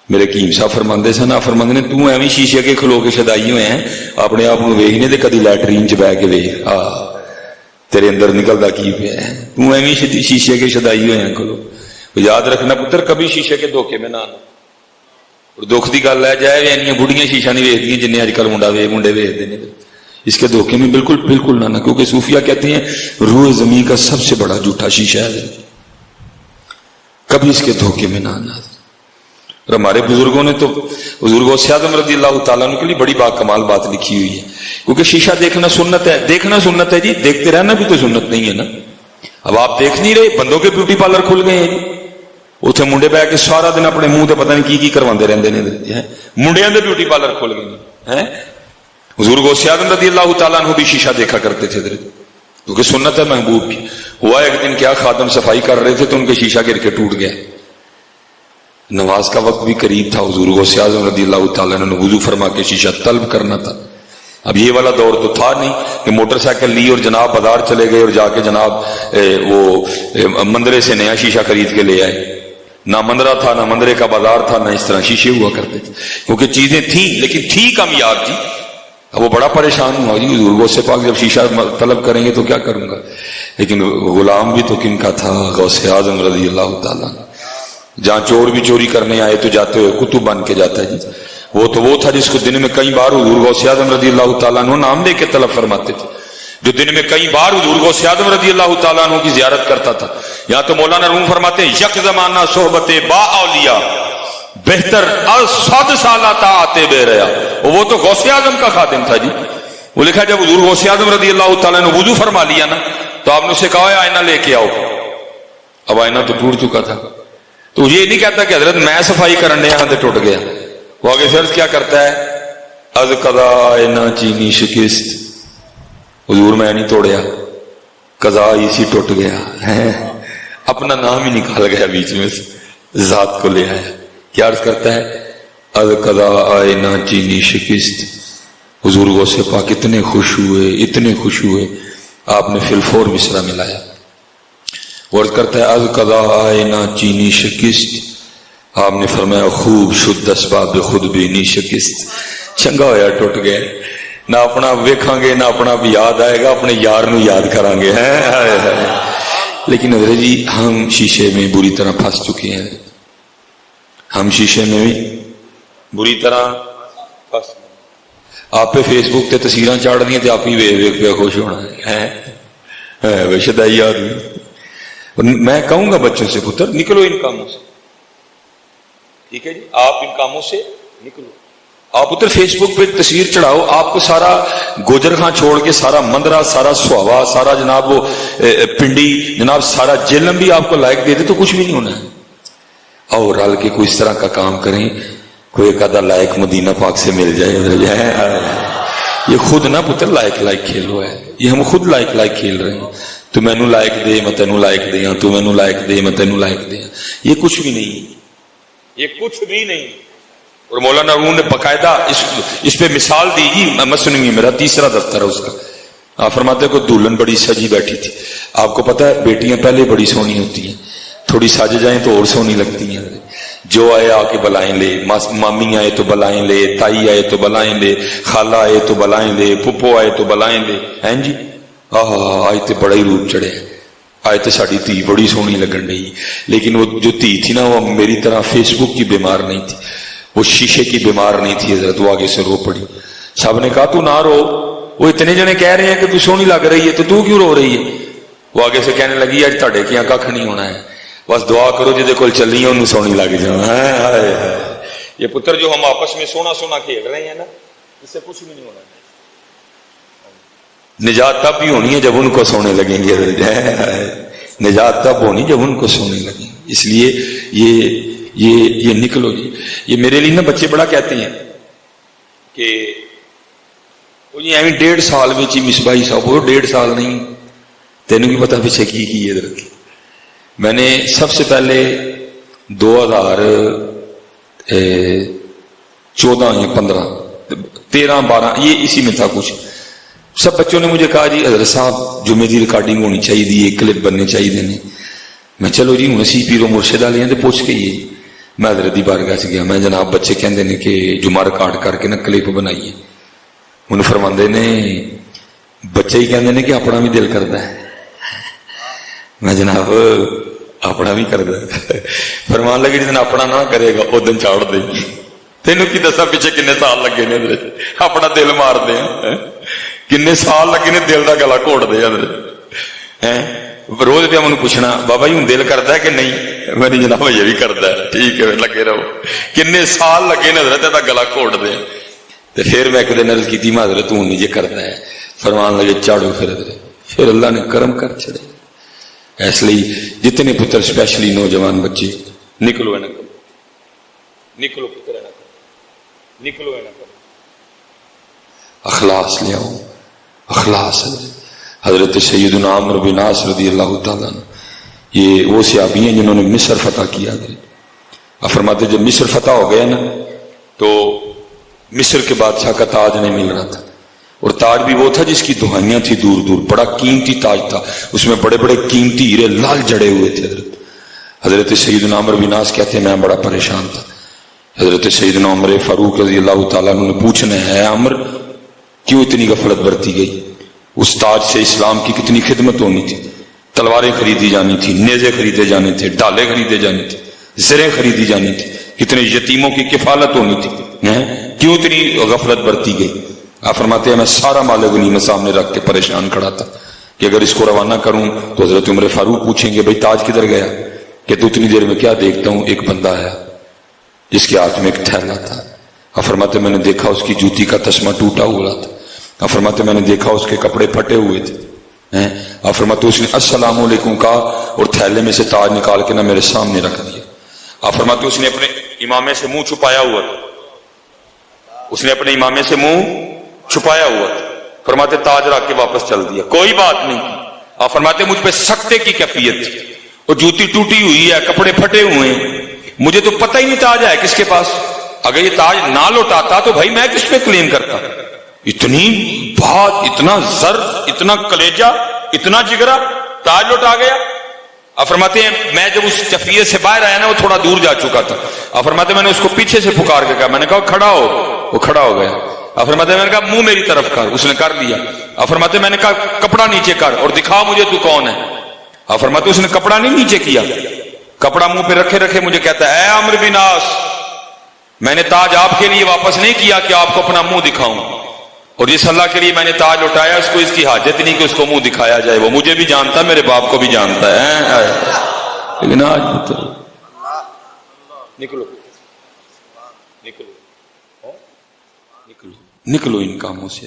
میرے حکیم صاحب فرماندے سن، آپ فرماندے نے تو ایویں شیشے کے کھلو کے شدائی ہوئے ہیں اپنے آپ کو ویکھنے تے کدی لیٹرین چ بہ کے ویکھ تیرے اندر نکلدا کی پیا ہے، تو ایویں شیشے کے شدائی ہوئے ہیں کھلو۔ یاد رکھنا پتر کبھی شیشے کے دھوکے میں نہ آنا۔ اور دکھ دی گل ہے جائے اینیاں بڑھیاں شیشہ نہیں ویکھدیاں جنہیں اج کل منڈے ویکھدے نے، اس کے دھوکے میں بالکل نہ، کیونکہ صوفیہ کہتے ہیں روح زمین کا سب سے بڑا جھوٹا شیشہ ہے، کبھی اس کے دھوکے میں نہ آنا۔ اور ہمارے بزرگوں نے تو حضور غوث اعظم رضی اللہ تعالیٰ عنہ کے لیے بڑی باکمال بات لکھی ہوئی ہے، کیونکہ شیشہ دیکھنا سنت ہے، دیکھنا سنت ہے جی، دیکھتے رہنا بھی تو سنت نہیں ہے نا۔ اب آپ دیکھ نہیں رہے، بندوں کے بیوٹی پارلر کھل گئے ہیں جی، اتنے منڈے بہ کے سارا دن اپنے منہ تے پتہ نہیں کی کرواندے رہندے نے، منڈیاں دے بیوٹی پارلر کھل گئے ہیں۔ حضور غوث اعظم رضی اللہ تعالیٰ عنہ بھی شیشہ دیکھا کرتے تھے کیونکہ سنت ہے محبوب کی۔ ہوا ایک دن کیا، خادم صفائی کر رہے تھے تو ان کے شیشہ گر کے ٹوٹ گیا، نماز کا وقت بھی قریب تھا، حضور غوث اعظم رضی اللہ تعالیٰ عنہ نے وضو فرما کے شیشہ طلب کرنا تھا۔ اب یہ والا دور تو تھا نہیں کہ موٹر سائیکل لی اور جناب بازار چلے گئے اور جا کے جناب وہ مندرے سے نیا شیشہ خرید کے لے آئے، نہ مندرہ تھا نہ مندرے کا بازار تھا، نہ اس طرح شیشے ہوا کرتے تھے، کیونکہ چیزیں تھیں لیکن تھی کامیاب جی۔ اب وہ بڑا پریشان ہوا جی، حضور غوث پاک جب شیشہ طلب کریں گے تو کیا کروں گا، لیکن غلام بھی تو کن کا تھا، غوث اعظم رضی اللہ تعالیٰ۔ جہاں چور بھی چوری کرنے آئے تو جاتے ہوئے کتب بن کے جاتا ہے جی، وہ تھا جس کو دن میں کئی بار حضور غوث اعظم رضی اللہ تعالیٰ عنہ نام لے کے طلب فرماتے تھے، جو دن میں کئی بار حضور غوث اعظم رضی اللہ تعالیٰ عنہ کی زیارت کرتا تھا۔ یہاں تو مولانا روم فرماتے ہیں یک زمانہ صحبت با اولیاء بہتر 100 سالہ تا آتے بے ریا، وہ تو غوث اعظم کا خادم تھا جی۔ وہ لکھا جب حضور غوث اعظم رضی اللہ تعالیٰ نے وضو فرما لیا نا تو آپ نے اسے کہا ہے آئینہ لے کے آؤ، اب آئینہ تو ٹوٹ چکا تھا، تو یہ نہیں کہتا کہ حضرت میں صفائی کرنے یہاں سے ٹوٹ گیا، وہ آگے فرض کیا کرتا ہے، از قضا آئینہ چینی شکست، حضور میں نہیں توڑیا، قضا اسی ٹوٹ گیا ہے، اپنا نام ہی نکال گیا بیچ میں سے، ذات کو لے آیا۔ کیا عرض کرتا ہے، از قضا آئینہ چینی شکست، حضور غوث پاک اتنے خوش ہوئے آپ نے فی الفور مصرع ملایا، عرض کرتا ہے از قضا آئینہ چینی شکست، آپ نے فرمایا خوب شد اسباب خود بینی شکست، چنگا ہویا ٹوٹ گیا، نہ اپنا ویکھاں گے نہ اپنا بھی یاد آئے گا، اپنے یار نو یاد کریں گے ہیں۔ لیکن حضرت جی ہم شیشے میں بری طرح پھنس چکے ہیں، ہم شیشے میں بھی بری طرح پھنس، آپ پہ فیس بک تے تصویراں چاڑ دیں تے آپ ہی ویکھ پہ خوش ہونا ہے شدائی آدمی۔ میں کہوں گا بچوں سے پتر نکلو ان کاموں سے، ٹھیک ہے جی، آپ ان کاموں سے نکلو۔ آپ پتر فیس بک پہ تصویر چڑھاؤ، آپ کو سارا گوجر خان چھوڑ کے سارا مندرہ، سارا سہاوا، سارا جناب وہ پنڈی، جناب سارا جیلم بھی آپ کو لائک دے دے تو کچھ بھی نہیں ہونا ہے۔ اور رل کے کوئی اس طرح کا کام کریں، کوئی ایک آدھا لائک مدینہ پاک سے مل جائے۔ یہ خود نہ پتر لائک کھیلو ہے، یہ ہم خود لائک کھیل رہے ہیں، تو میں نو لائک دے میں تینوں لائک دیا، تو میں نو لائک دے میں تینوں لائک دیا، یہ کچھ بھی نہیں، یہ کچھ بھی نہیں۔ اور مولانا روم نے باقاعدہ اس پہ مثال دی جی، مسنوی میرا تیسرا دفتر ہے اس کا، آپ فرماتے کو دلہن بڑی سجی بیٹھی تھی، آپ کو پتا ہے بیٹیاں پہلے بڑی سونی ہوتی ہیں، تھوڑی سج جائیں تو اور سونی لگتی ہیں، جو آئے آ کے بلائیں لے، مامی آئے تو بلائیں لے، تائی آئے تو بلائیں لے، خالہ آئے تو بلائیں لے، پھپھو آئے تو بلائیں لے، ہیں جی آج تے بڑا ہی روپ چڑھے، آج تے ساڑی تھی بڑی سونی لگن رہی، لیکن وہ جو تھی تھی نا وہ میری طرح فیس بک کی بیمار نہیں تھی، وہ شیشے کی بیمار نہیں تھی حضرت، وہ آگے سے رو پڑی، صاحب نے کہا تو نہ رو، وہ اتنے جنے کہہ رہے ہیں کہ تو سونی لگ رہی ہے تو کیوں رو رہی ہے، وہ آگے سے کہنے لگی آج تھوڑے کیا کھ نہیں ہونا ہے، بس دعا کرو جہاں کول چلی ہے انہوں سونی لگ جانا ہے۔ یہ پتر جو ہم آپس میں سونا کھیل رہے ہیں نا، اس سے کچھ بھی نہیں ہونا ہے، نجات تب بھی ہونی ہے جب ان کو سونے لگیں گے، نجات تب ہونی جب ان کو سونے لگیں، اس لیے یہ نکلو جی۔ یہ میرے لیے نا بچے بڑا کہتے ہیں کہ وہ جی ایویں 1.5 سال میں مصباحی صاحب، وہ 1.5 سال نہیں، تینوں کی پتہ پیچھے کی حضرت۔ میں نے سب سے پہلے 2014 یا 15 13 12 یہ اسی میں تھا کچھ، سب بچوں نے مجھے کہا جی حضرت صاحب جمعے دی ریکارڈنگ ہونی چاہیے، کلپ بننے چاہیے نے، میں چلو جی ہوں اسی پیرو مرشد والے ہیں تو پوچھ کے یہ میں حضرت دی بارگاہ چ گیا، میں جناب بچے کہندے نے کہ جمعہ ریکارڈ کر کے نا کلپ بنائیے، انہوں فرماندے نے بچے ہی کہندے نے کہ اپنا بھی دل کردا ہے، میں جناب اپنا بھی کردا ہے، فرمان لگے جس دن اپنا نہ کرے گا اس دن چاڑ دے، تینوں کی دسا پیچھے کنے سال لگے نے حضرت اپنا دل مار دے، کنے سال لگے نے دل دا گلا گھوٹ دے حضرت۔ روز پہ مجھے پوچھنا بابا جی ہوں دل کرتا ہے کہ نہیں، میں نے جناب یہ بھی کرتا ہے، ٹھیک ہے لگے رہو، کنے سال لگے نے حضرت دا گلا گھوٹ دے، تو پھر میں ایک دن عرض کی میں حضرت ہوں نہیں یہ کرتا ہے، فرمان لگے چاڑو پھر حضرت، پھر اللہ نے کرم کر چھڑے۔ اس لیے جتنے پتر اسپیشلی نوجوان بچے نکلو نہ کرو، نکلو پتر نہ کرو، نکلو نہ کرو، اخلاص لے آؤ، اخلاص۔ حضرت سیدنا عمرو بن عاص رضی اللہ تعالیٰ عنہ یہ وہ صحابی ہیں جنہوں نے مصر فتح کیا۔ اب فرماتے جب مصر فتح ہو گیا نا تو مصر کے بادشاہ کا تاج نہیں مل رہا تھا، اور تاج بھی وہ تھا جس کی دہائیاں تھی دور دور، بڑا قیمتی تاج تھا، اس میں بڑے بڑے قیمتی ہیرے لال جڑے ہوئے تھے۔ حضرت سیدنا عمرو بن عاص کہتے ہیں میں بڑا پریشان تھا، حضرت سیدنا عمر فاروق رضی اللہ تعالیٰ عنہ نے پوچھنا ہے عمر کیوں اتنی غفلت برتی گئی؟ اس تاج سے اسلام کی کتنی خدمت ہونی تھی، تلواریں خریدی جانی تھی، نیزے خریدے جانے تھے، ڈالے خریدے جانے تھے، زریں خریدی جانی تھی، کتنے یتیموں کی کفالت ہونی تھی، کیوں اتنی غفلت برتی گئی؟ آپ فرماتے ہیں میں سارا مال غنیمت سامنے رکھ کے پریشان کھڑا تھا کہ اگر اس کو روانہ کروں تو حضرت عمر فاروق پوچھیں گے بھائی تاج کدھر گیا؟ کہ تو اتنی دیر میں کیا دیکھتا ہوں ایک بندہ آیا جس کے ہاتھ میں ایک تھیلا تھا، آپ فرماتے میں نے دیکھا اس کی جوتی کا تسمہ ٹوٹا ہوا تھا، آپ فرماتے میں نے دیکھا اس کے کپڑے پھٹے ہوئے تھے، آپ فرماتے اس نے السلام علیکم کہا اور تھیلے میں سے تاج نکال کے نہ میرے سامنے رکھ دیا، آپ فرماتے اس نے اپنے امامے سے منہ چھپایا ہوا تھا، اس نے اپنے امامے سے منہ چھپایا ہوا تھا، فرماتے تاج رکھ کے واپس چل دیا، کوئی بات نہیں کی۔ آپ فرماتے مجھ پہ سختے کی کیفیت تھی، اور جوتی ٹوٹی ہوئی ہے، کپڑے پھٹے ہوئے ہیں، مجھے تو پتہ ہی نہیں تاج ہے کس کے پاس، اگر یہ تاج نہ لوٹاتا تو بھائی میں کس پہ کلیم کرتا؟ اتنی بات، اتنا زر، اتنا کلیجہ، اتنا جگرا، تاج لوٹا گیا۔ آپ فرماتے ہیں میں جب اس کیفیت سے باہر آیا نا وہ تھوڑا دور جا چکا تھا، آپ فرماتے ہیں میں نے اس کو پیچھے سے پکار کے کہا، میں نے کہا کھڑا ہو، وہ کھڑا ہو گیا، آپ فرماتے ہیں میں نے کہا منہ میری طرف کر، اس نے کر دیا، آپ فرماتے ہیں میں نے کہا کپڑا نیچے کر اور دکھا مجھے تو کون ہے، آپ فرماتے اس نے کپڑا نہیں نیچے کیا، کپڑا منہ پہ رکھے رکھے مجھے کہتا ہے اے عمرو بن عاص میں نے تاج آپ کے لیے واپس نہیں کیا کہ آپ کو اپنا منہ دکھاؤں، اور جس اللہ کے لیے میں نے تاج لوٹایا اس کو اس کی حاجت نہیں کہ اس کو منہ دکھایا جائے، وہ مجھے بھی جانتا ہے میرے باپ کو بھی جانتا ہے، لیکن آج نکلو نکلو نکلو نکلو ان کاموں سے۔